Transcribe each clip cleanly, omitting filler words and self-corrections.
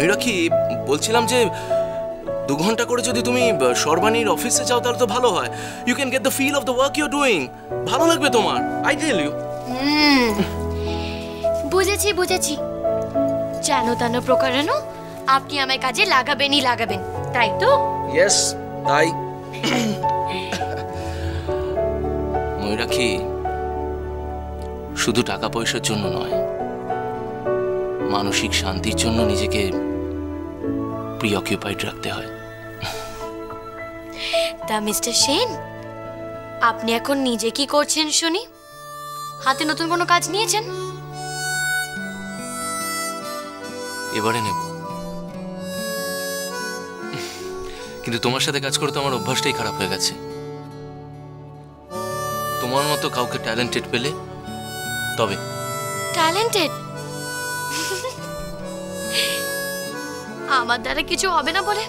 ময়ূরাক্ষী, বলছিলাম যে 2 ঘন্টা করে যদি তুমি সর্বাণীর অফিসে যাও তাহলে তো ভালো হয়। You can get the feel of the work you are doing. ভালো লাগবে তোমার, আই টেল ইউ। বুঝেছি বুঝেছি, যেন তেন প্রকারেণ আপনি আমায় কাজে লাগাবেনই লাগাবেন, তাই তো? ইয়েস, তাই। ময়ূরাক্ষী, শুধু টাকা পয়সার জন্য নয়, মানসিক শান্তির জন্য নিজেকে প্রিঅকুপাইড রাখতে হয়। তা মিস্টার সেন, আপনি এখন নিজে কি করছেন শুনি? হাতে নতুন কোনো কাজ নিয়েছেন? এবারে নেব, কিন্তু তোমার সাথে কাজ করে তো আমার অভ্যাসটাই খারাপ হয়ে গেছে। তোমার মতো কাউকে ট্যালেন্টেড পেলে তবে। ট্যালেন্টেড? আমার দ্বারা কিছু হবে না বলে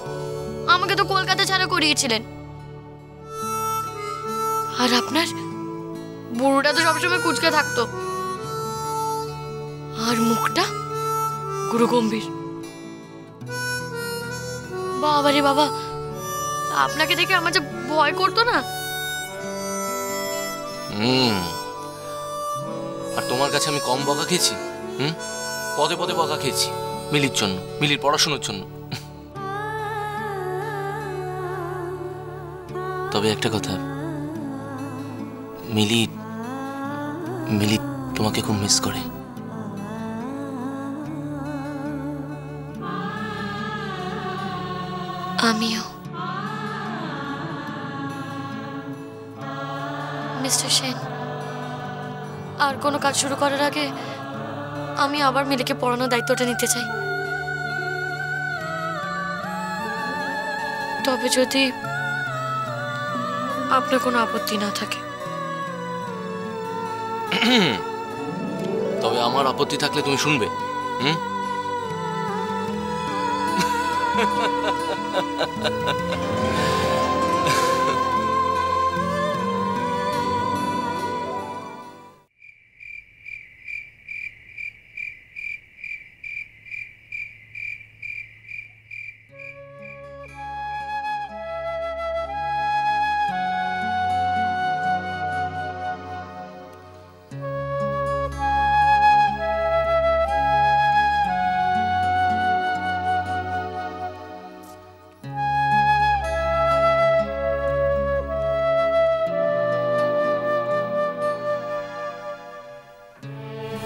আমাকে তো কলকাতা ছাড়া করিয়েছিলেন। আর আপনার বুড়োটা তো সবসময় কুচকে থাকতো, আর মুখটা গুরুগম্ভীর। বাবা রে বাবা, আপনাকে দেখে আমার যে ভয় করতো না। আর তোমার কাছে আমি কম বকা খেয়েছি? পদে পদে বকা খেয়েছি মিলির জন্য, মিলির পড়াশোনার জন্য। তবে একটা কথা, মিলি তোমাকে খুব মিস করে। আমিও। মিস্টার সেন, আর কোনো কাজ শুরু করার আগে আমি আবার মিলিকে পড়ানোর দায়িত্বটা নিতে চাই। তবে যদি আপনার কোনো আপত্তি না থাকে। তবে আমার আপত্তি থাকলে তুমি শুনবে?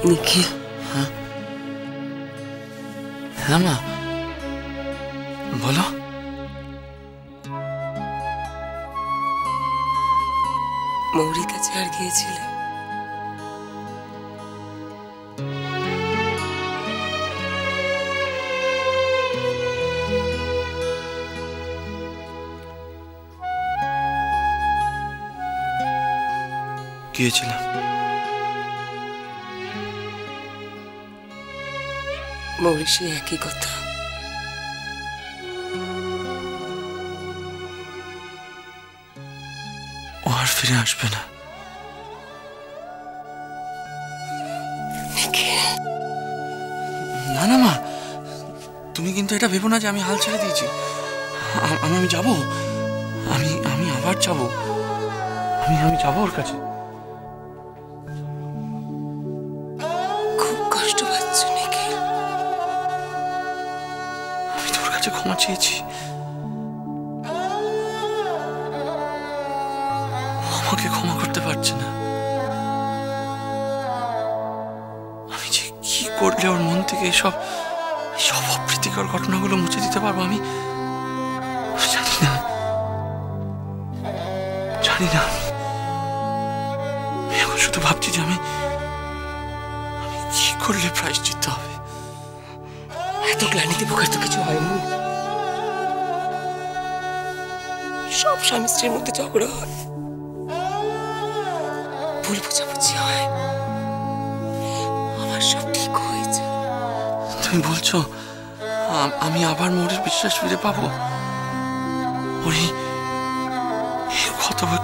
নিখিল। হ্যাঁ মা, বলো। মৌরির কাছে আর গিয়েছিলে? গিয়েছিলাম। মৌরি সে একই কথা। ও আর ফিরে আসবে না। না না মা, তুমি কিন্তু এটা ভেবো না যে আমি হাল ছেড়ে দিয়েছি। আমি যাবো, আমি আবার যাবো, আমি যাবো ওর কাছে। খুব কষ্ট পাচ্ছ নিখিল? আমি তোর কাছে ক্ষমা চেয়েছি, আমাকে ক্ষমা করতে পারছে না। আমি যে কি করলে ওর মন থেকে এসব অপ্রীতিকর ঘটনাগুলো মুছে দিতে পারবো আমি জানি না। আমি এখন শুধু ভাবছি যে আমি কি করলে প্রায়শ্চিত্ত হবে। এত গ্লানিতে ভোগের তো কিছু হয়নি। সব স্বামী স্ত্রীর মধ্যে ঝগড়া হয়, ভুল বোঝাবুঝি হয়, আমার সব ঠিক হয়েছে। তুমি বলছো আমি আবার মৌরির বিশ্বাস ফিরে পাবো? ওই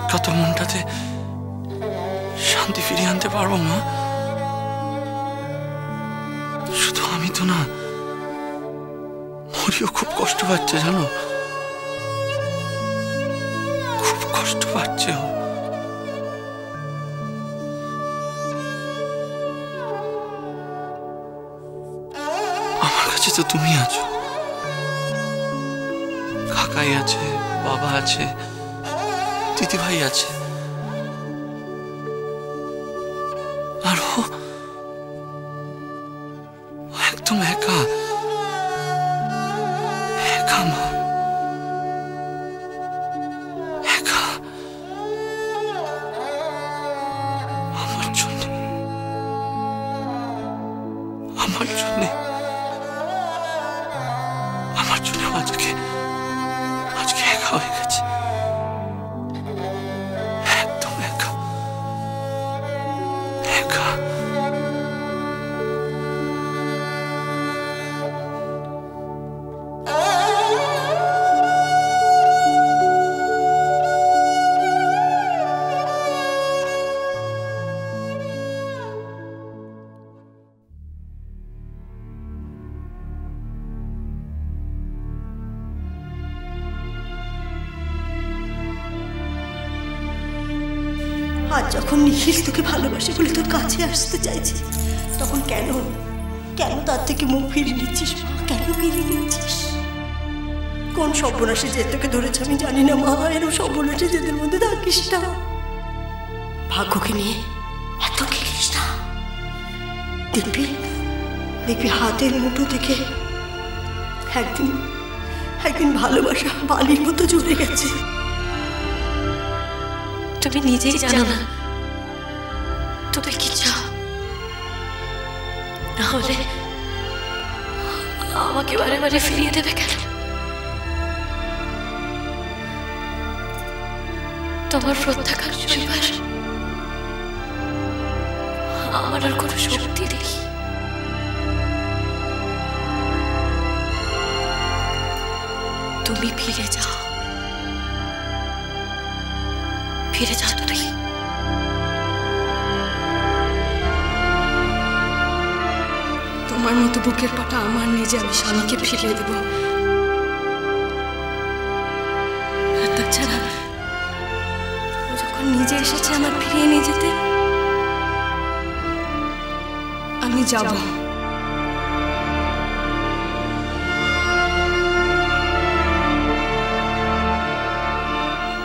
ক্ষত মনটাতে শান্তি ফিরিয়ে আনতে পারবো মা? শুধু আমি তো না, মরিও খুব কষ্ট পাচ্ছে জানো, খুব কষ্ট পাচ্ছে ও। আমার কাছে তো তুমি আছো, কাকাই আছে, বাবা আছে, দিদি ভাই আছে, আর ও একদম একা একা মা, একা আমার জন্য, আমার জন্য, আমার জন্য আজকে একা হয়ে গেছে, একদম একা একা। আজ যখন নিখিল তোকে ভালোবাসে বলে তোর কাছে আসতে চাইছে, তখন কেন কেন তার থেকে মুখ ফিরিয়ে নিচ্ছিস মা? কেন ফিরিয়ে নিচ্ছিস? কোন সর্বনাশে যে তোকে ধরেছে আমি জানি না মা। এরকম সর্বনাশে যেদের মধ্যে থাকিস না, ভাগ্যকে নিয়ে এত খেলিস না। দেখবি দেখবি হাতের মুঠো থেকে একদিন ভালোবাসা বালির মতো জড়ে গেছে। তুমি নিজেই জানো না তুমি কি চাও, নাহলে আমাকে বারে বারে ফিরিয়ে দেবে কেন? তোমার প্রত্যাখ্যান সইবার আমার আর কোনো শক্তি নেই। তুমি ফিরে যাও, ফিরে যাও তুমি। তোমার মতো বুকের পাটা আমার নিজে আমি স্বামীকে ফিরিয়ে দেব। আর তাছাড়া ও যখন নিজে এসেছে আমার ফিরিয়ে নিয়ে যেতে, আমি যাব।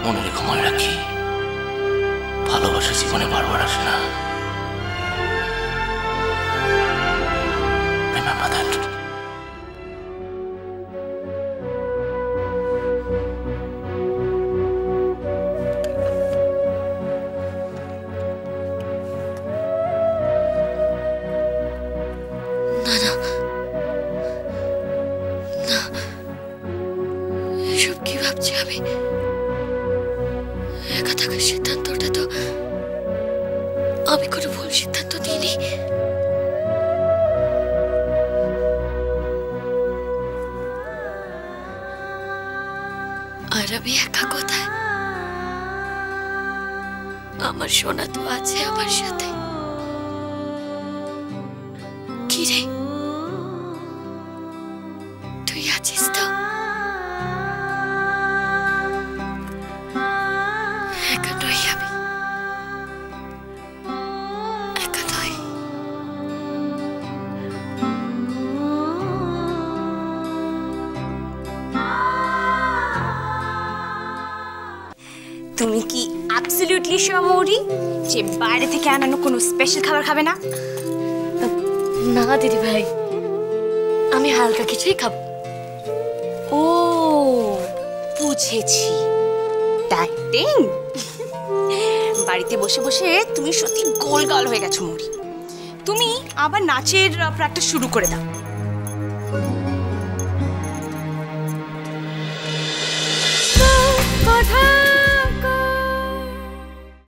মনে রেখো ময়ূরাক্ষী, ভালোবাসা জীবনে বারবার আসে না। Remember that. না না না, এসব কি ভাবছি আমি? একা থাকার সিদ্ধান্তটা তো আমি কোনো ভুল সিদ্ধান্ত নিইনি। আর আমি একা কোথায়? আমার সোনা তো আছে আমার সাথে। কি রে, তুই আছিস তো? একা নই আমি, একা নই। তুমি কি অ্যাবসলিউটলি শিওর মৌরি যে বাইরে থেকে আনানো কোনো স্পেশাল খাবার খাবে না? না দিদি ভাই, আমি হালকা কিছুই খাবো। ও বুঝেছি, ডায়েটিং। বাড়িতে বসে বসে তুমি সত্যি গোলগাল হয়ে গেছো মৌরি। তুমি আবার নাচের প্র্যাকটিস শুরু করে দাও। কথা